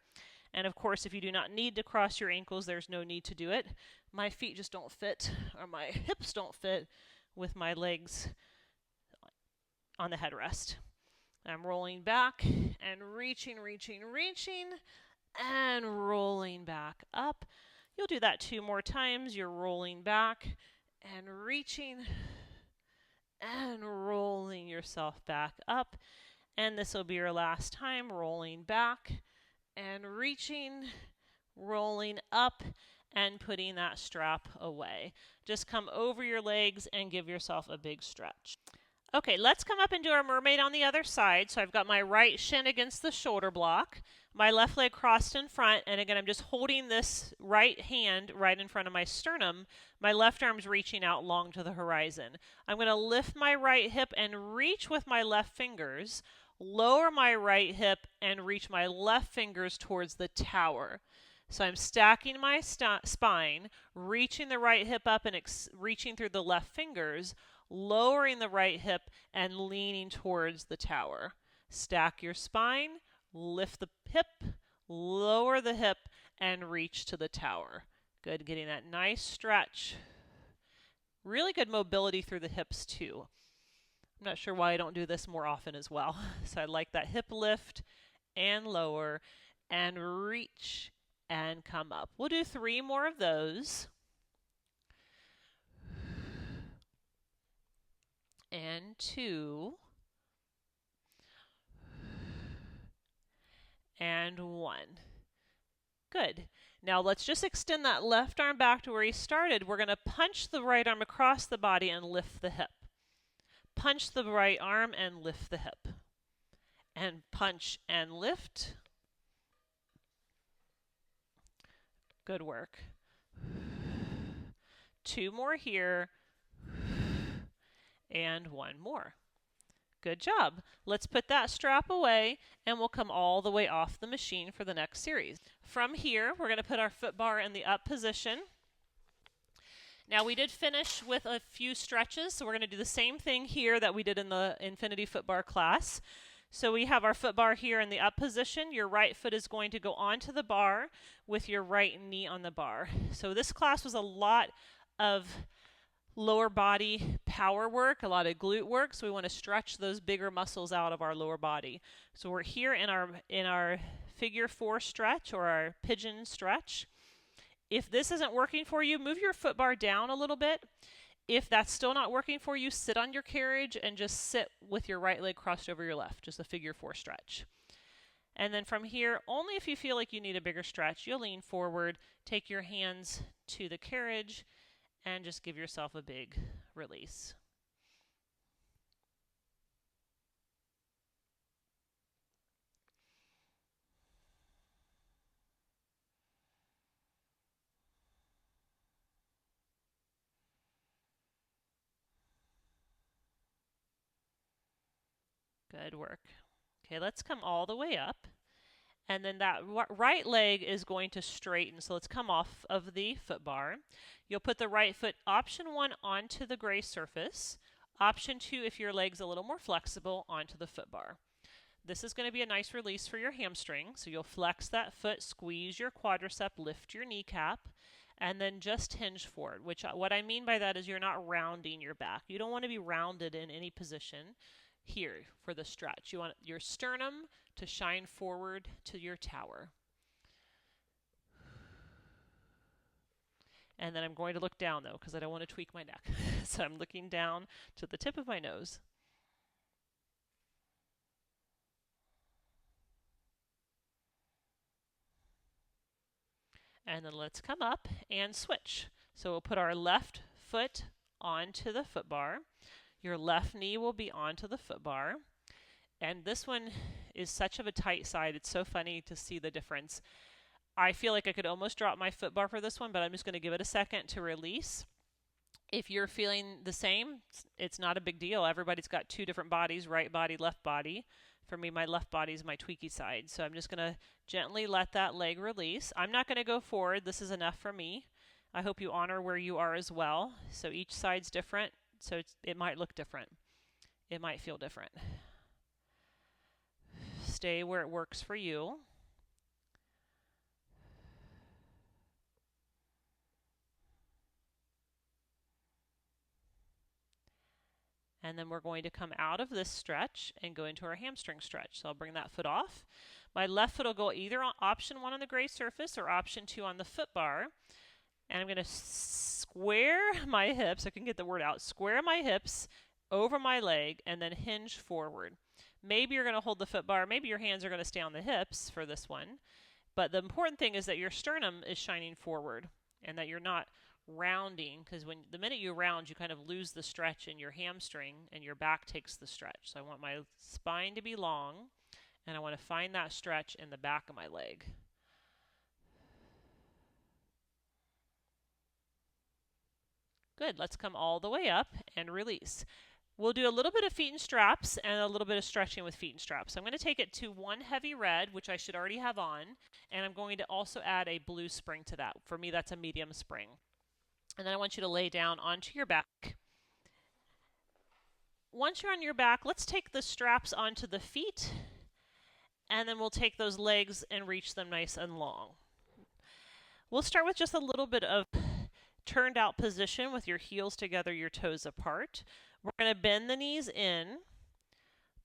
And of course, if you do not need to cross your ankles, there's no need to do it. My feet just don't fit, or my hips don't fit with my legs on the headrest. I'm rolling back and reaching, and rolling back up. You'll do that 2 more times. You're rolling back and reaching and rolling yourself back up. And this will be your last time, rolling back and reaching, rolling up, and putting that strap away. Just come over your legs and give yourself a big stretch. Okay, let's come up and do our mermaid on the other side. So I've got my right shin against the shoulder block, my left leg crossed in front, and again, I'm just holding this right hand right in front of my sternum. My left arm's reaching out long to the horizon. I'm going to lift my right hip and reach with my left fingers, lower my right hip, and reach my left fingers towards the tower. So I'm stacking my spine, reaching the right hip up and reaching through the left fingers, lowering the right hip and leaning towards the tower. Stack your spine, lift the hip, lower the hip, and reach to the tower. Good, getting that nice stretch. Really good mobility through the hips too. I'm not sure why I don't do this more often as well. So I like that hip lift and lower and reach and come up. We'll do 3 more of those. and 2, and 1. Good. Now let's just extend that left arm back to where he started. We're going to punch the right arm across the body and lift the hip. Punch the right arm and lift the hip. And punch and lift. Good work. 2 more here. And 1 more. Good job. Let's put that strap away and we'll come all the way off the machine for the next series. From here, we're going to put our foot bar in the up position. Now we did finish with a few stretches, so we're going to do the same thing here that we did in the Infinity Foot Bar class. So we have our foot bar here in the up position. Your right foot is going to go onto the bar with your right knee on the bar. So this class was a lot of lower body power work, a lot of glute work, so we want to stretch those bigger muscles out of our lower body. So we're here in our figure 4 stretch or our pigeon stretch. If this isn't working for you, move your foot bar down a little bit. If that's still not working for you, sit on your carriage and just sit with your right leg crossed over your left, just a figure 4 stretch. And then from here, only if you feel like you need a bigger stretch, you'll lean forward, take your hands to the carriage, and just give yourself a big release. Good work. Okay, let's come all the way up. And then that right leg is going to straighten. So let's come off of the foot bar. You'll put the right foot, option 1, onto the gray surface. Option 2, if your leg's a little more flexible, onto the foot bar. This is going to be a nice release for your hamstring. So you'll flex that foot, squeeze your quadricep, lift your kneecap, and then just hinge forward. What I mean by that is you're not rounding your back. You don't want to be rounded in any position here for the stretch. You want your sternum to shine forward to your tower. And then I'm going to look down though, because I don't want to tweak my neck. So I'm looking down to the tip of my nose. And then let's come up and switch. So we'll put our left foot onto the foot bar. Your left knee will be onto the foot bar. And this one is such of a tight side. It's so funny to see the difference. I feel like I could almost drop my foot bar for this one, but I'm just going to give it a second to release. If you're feeling the same, it's not a big deal. Everybody's got 2 different bodies, right body, left body. For me, my left body is my tweaky side. So I'm just going to gently let that leg release. I'm not going to go forward. This is enough for me. I hope you honor where you are as well. So each side's different, so it might look different. It might feel different. Stay where it works for you. And then we're going to come out of this stretch and go into our hamstring stretch. So I'll bring that foot off. My left foot will go either on option 1 on the gray surface or option 2 on the foot bar. And I'm going to square my hips, I can get the word out, square my hips over my leg and then hinge forward. Maybe you're going to hold the foot bar, maybe your hands are going to stay on the hips for this one. But the important thing is that your sternum is shining forward and that you're not rounding, because the minute you round, you kind of lose the stretch in your hamstring and your back takes the stretch. So I want my spine to be long and I want to find that stretch in the back of my leg. Good, let's come all the way up and release. We'll do a little bit of feet and straps and a little bit of stretching with feet and straps. So I'm going to take it to 1 heavy red, which I should already have on, and I'm going to also add a blue spring to that. For me, that's a medium spring. And then I want you to lay down onto your back. Once you're on your back, let's take the straps onto the feet, and then we'll take those legs and reach them nice and long. We'll start with just a little bit of turned out position with your heels together, your toes apart. We're going to bend the knees in,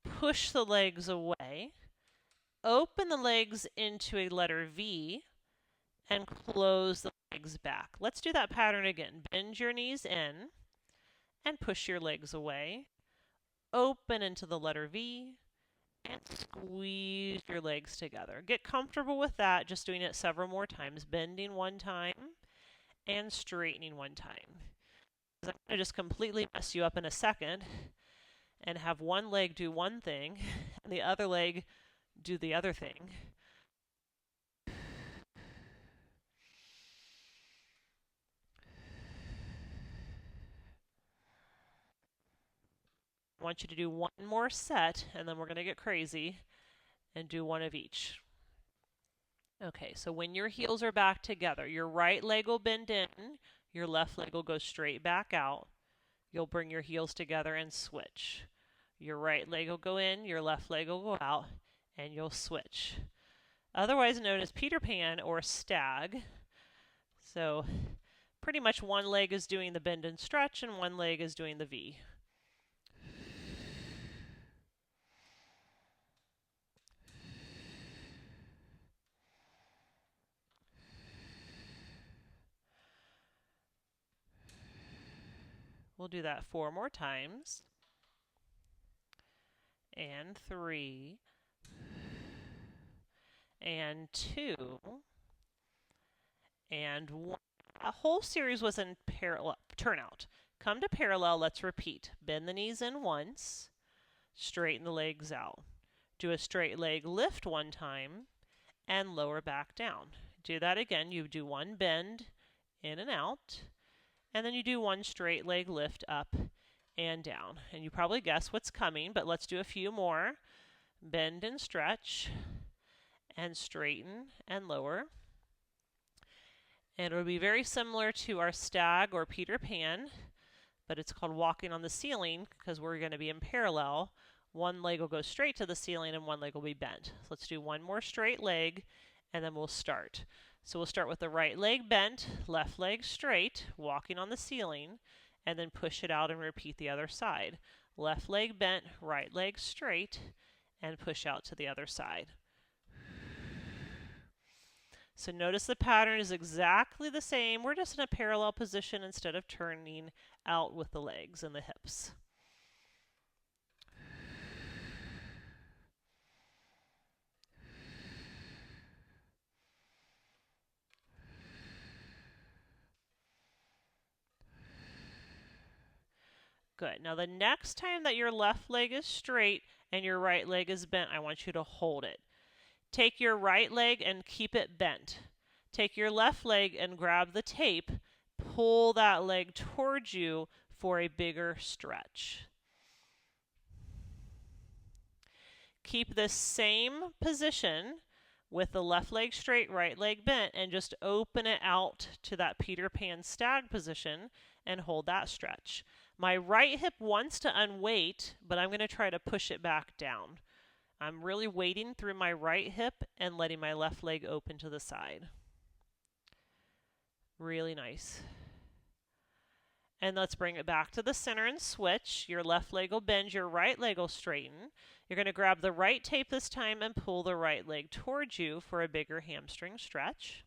push the legs away, open the legs into a letter V, and close the legs back. Let's do that pattern again. Bend your knees in and push your legs away. open into the letter V and squeeze your legs together. Get comfortable with that, just doing it several more times, bending one time and straightening one time. I'm going to just completely mess you up in a second and have one leg do one thing and the other leg do the other thing. I want you to do one more set, and then we're going to get crazy and do one of each. Okay, so when your heels are back together, your right leg will bend in, your left leg will go straight back out. You'll bring your heels together and switch. Your right leg will go in, your left leg will go out, and you'll switch. Otherwise known as Peter Pan or stag. So pretty much one leg is doing the bend and stretch and one leg is doing the V. We'll do that 4 more times. And 3. And 2. And 1. A whole series was in parallel turnout. Come to parallel, let's repeat. Bend the knees in once, straighten the legs out. Do a straight leg lift one time, and lower back down. Do that again. You do one bend in and out, and then you do one straight leg lift up and down. And you probably guess what's coming, but let's do a few more. Bend and stretch, and straighten and lower. And it will be very similar to our stag or Peter Pan, but it's called walking on the ceiling because we're going to be in parallel. One leg will go straight to the ceiling and one leg will be bent. So let's do one more straight leg and then we'll start. So we'll start with the right leg bent, left leg straight, walking on the ceiling, and then push it out and repeat the other side. Left leg bent, right leg straight, and push out to the other side. So notice the pattern is exactly the same. We're just in a parallel position instead of turning out with the legs and the hips. Good. Now the next time that your left leg is straight and your right leg is bent, I want you to hold it. Take your right leg and keep it bent. Take your left leg and grab the tape. Pull that leg towards you for a bigger stretch. Keep this same position with the left leg straight, right leg bent, and just open it out to that Peter Pan stag position and hold that stretch. My right hip wants to unweight, but I'm going to try to push it back down. I'm really weighting through my right hip and letting my left leg open to the side. Really nice. And let's bring it back to the center and switch. Your left leg will bend, your right leg will straighten. You're going to grab the right tape this time and pull the right leg towards you for a bigger hamstring stretch.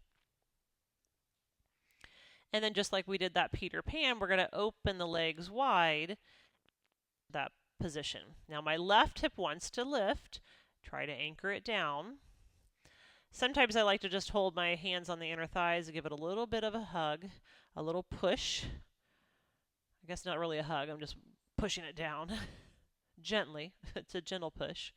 And then just like we did that Peter Pan, we're going to open the legs wide, that position. Now my left hip wants to lift. Try to anchor it down. Sometimes I like to just hold my hands on the inner thighs and give it a little bit of a hug, a little push. I guess not really a hug, I'm just pushing it down gently. It's a gentle push.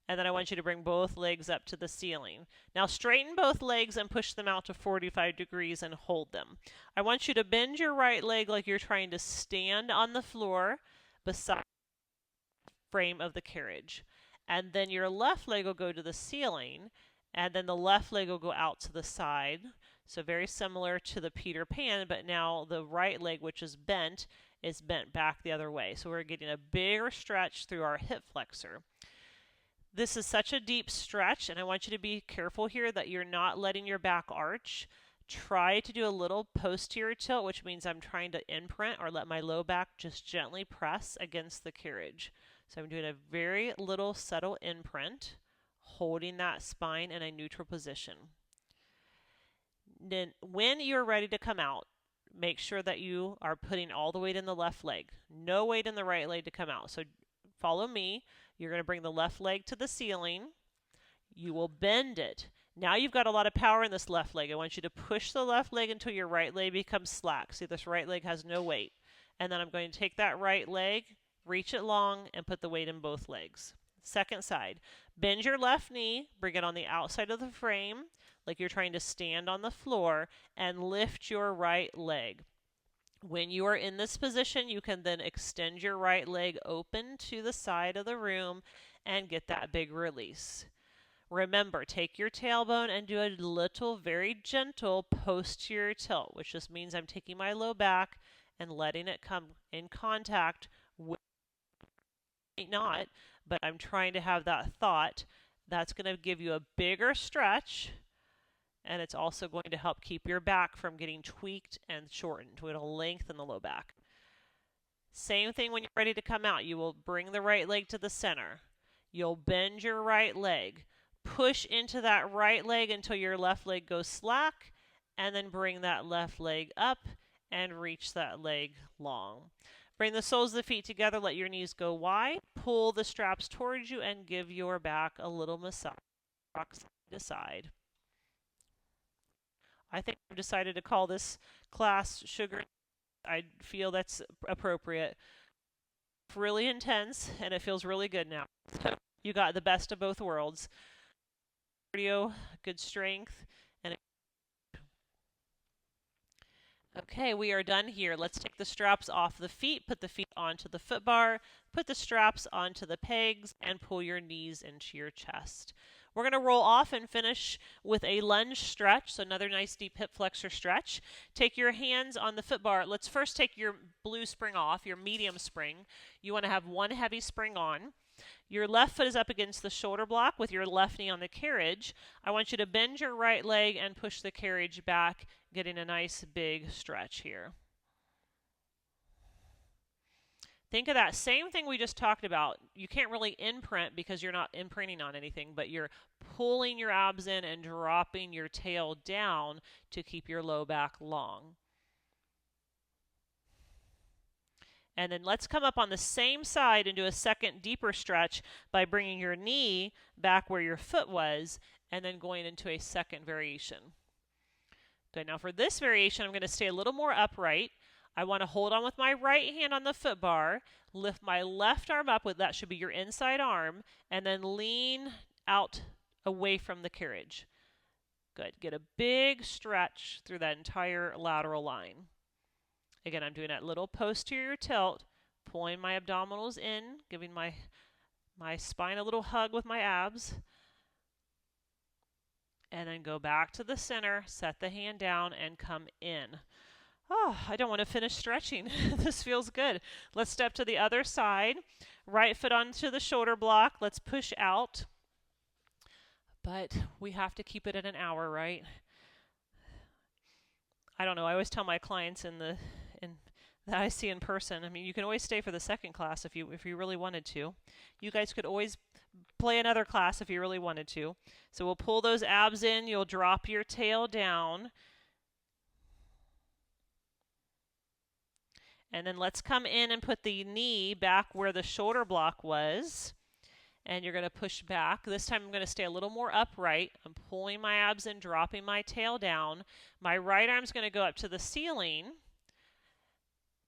And then I want you to bring both legs up to the ceiling. Now straighten both legs and push them out to 45 degrees and hold them. I want you to bend your right leg like you're trying to stand on the floor beside the frame of the carriage. And then your left leg will go to the ceiling, and then the left leg will go out to the side. So very similar to the Peter Pan, but now the right leg, which is bent back the other way. So we're getting a bigger stretch through our hip flexor. This is such a deep stretch, and I want you to be careful here that you're not letting your back arch. Try to do a little posterior tilt, which means I'm trying to imprint or let my low back just gently press against the carriage. So I'm doing a very little subtle imprint, holding that spine in a neutral position. Then when you're ready to come out, make sure that you are putting all the weight in the left leg. No weight in the right leg to come out. So follow me. You're going to bring the left leg to the ceiling. You will bend it. Now you've got a lot of power in this left leg. I want you to push the left leg until your right leg becomes slack. See, this right leg has no weight. And then I'm going to take that right leg, reach it long, and put the weight in both legs. Second side. Bend your left knee, bring it on the outside of the frame, like you're trying to stand on the floor, and lift your right leg. When you are in this position, you can then extend your right leg open to the side of the room and get that big release. Remember, take your tailbone and do a little, very gentle posterior tilt, which just means I'm taking my low back and letting it come in contact with, not, but I'm trying to have that thought. That's going to give you a bigger stretch, and it's also going to help keep your back from getting tweaked and shortened. It'll lengthen the low back. Same thing when you're ready to come out. You will bring the right leg to the center. You'll bend your right leg. Push into that right leg until your left leg goes slack, and then bring that left leg up and reach that leg long. Bring the soles of the feet together, let your knees go wide, pull the straps towards you, and give your back a little massage, rock side to side. I think I've decided to call this class Sugar. I feel that's appropriate. It's really intense, and it feels really good now. You got the best of both worlds. Cardio, good strength, and okay, we are done here. Let's take the straps off the feet, put the feet onto the foot bar, put the straps onto the pegs, and pull your knees into your chest. We're going to roll off and finish with a lunge stretch, so another nice deep hip flexor stretch. Take your hands on the foot bar. Let's first take your blue spring off, your medium spring. You want to have one heavy spring on. Your left foot is up against the shoulder block with your left knee on the carriage. I want you to bend your right leg and push the carriage back, getting a nice big stretch here. Think of that same thing we just talked about. You can't really imprint because you're not imprinting on anything, but you're pulling your abs in and dropping your tail down to keep your low back long. And then let's come up on the same side and do a second deeper stretch by bringing your knee back where your foot was and then going into a second variation. Good. Now for this variation, I'm going to stay a little more upright. I want to hold on with my right hand on the foot bar, lift my left arm up, with that should be your inside arm, and then lean out away from the carriage. Good. Get a big stretch through that entire lateral line. Again, I'm doing that little posterior tilt, pulling my abdominals in, giving my spine a little hug with my abs. And then go back to the center, set the hand down, and come in. Oh, I don't want to finish stretching. This feels good. Let's step to the other side. Right foot onto the shoulder block. Let's push out. But we have to keep it at an hour, right? I don't know. I always tell my clients that I see in person, I mean, you can always stay for the second class if you really wanted to. You guys could always play another class if you really wanted to. So we'll pull those abs in. You'll drop your tail down. And then let's come in and put the knee back where the shoulder block was. And you're going to push back. This time I'm going to stay a little more upright. I'm pulling my abs in, dropping my tail down. My right arm's going to go up to the ceiling.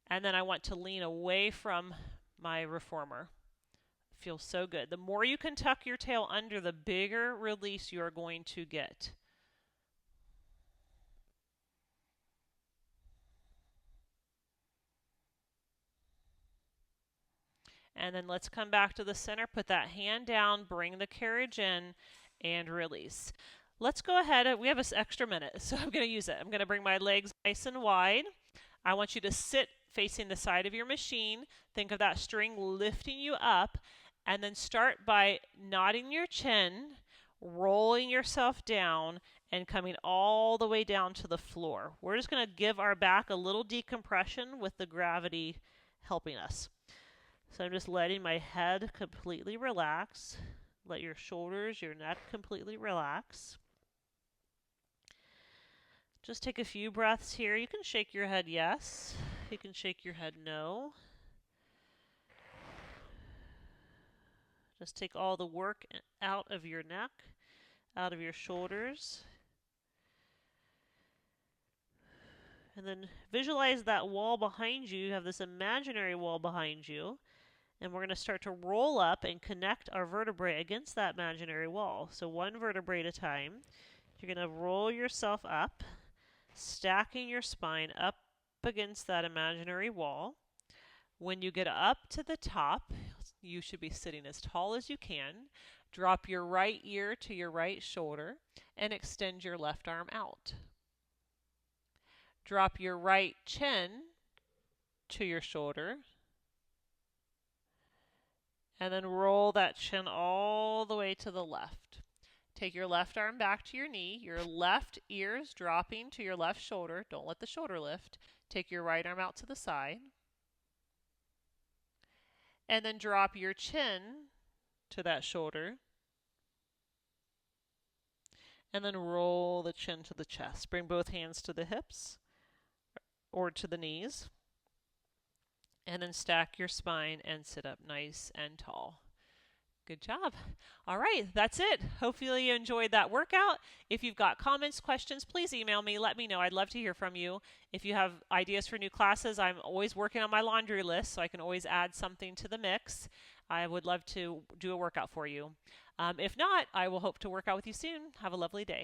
And then I want to lean away from my reformer. Feels so good. The more you can tuck your tail under, the bigger release you're going to get. And then let's come back to the center, put that hand down, bring the carriage in, and release. Let's go ahead. We have an extra minute, so I'm going to use it. I'm going to bring my legs nice and wide. I want you to sit facing the side of your machine. Think of that string lifting you up, and then start by nodding your chin, rolling yourself down, and coming all the way down to the floor. We're just going to give our back a little decompression with the gravity helping us. So I'm just letting my head completely relax. Let your shoulders, your neck completely relax. Just take a few breaths here. You can shake your head yes. You can shake your head no. Just take all the work out of your neck, out of your shoulders. And then visualize that wall behind you. You have this imaginary wall behind you. And we're going to start to roll up and connect our vertebrae against that imaginary wall. So one vertebrae at a time. You're going to roll yourself up, stacking your spine up against that imaginary wall. When you get up to the top, you should be sitting as tall as you can. Drop your right ear to your right shoulder and extend your left arm out. Drop your right chin to your shoulder. And then roll that chin all the way to the left. Take your left arm back to your knee. Your left ear is dropping to your left shoulder. Don't let the shoulder lift. Take your right arm out to the side. And then drop your chin to that shoulder. And then roll the chin to the chest. Bring both hands to the hips or to the knees. And then stack your spine and sit up nice and tall. Good job. All right, that's it. Hopefully you enjoyed that workout. If you've got comments, questions, please email me. Let me know. I'd love to hear from you. If you have ideas for new classes, I'm always working on my laundry list, so I can always add something to the mix. I would love to do a workout for you. If not, I will hope to work out with you soon. Have a lovely day.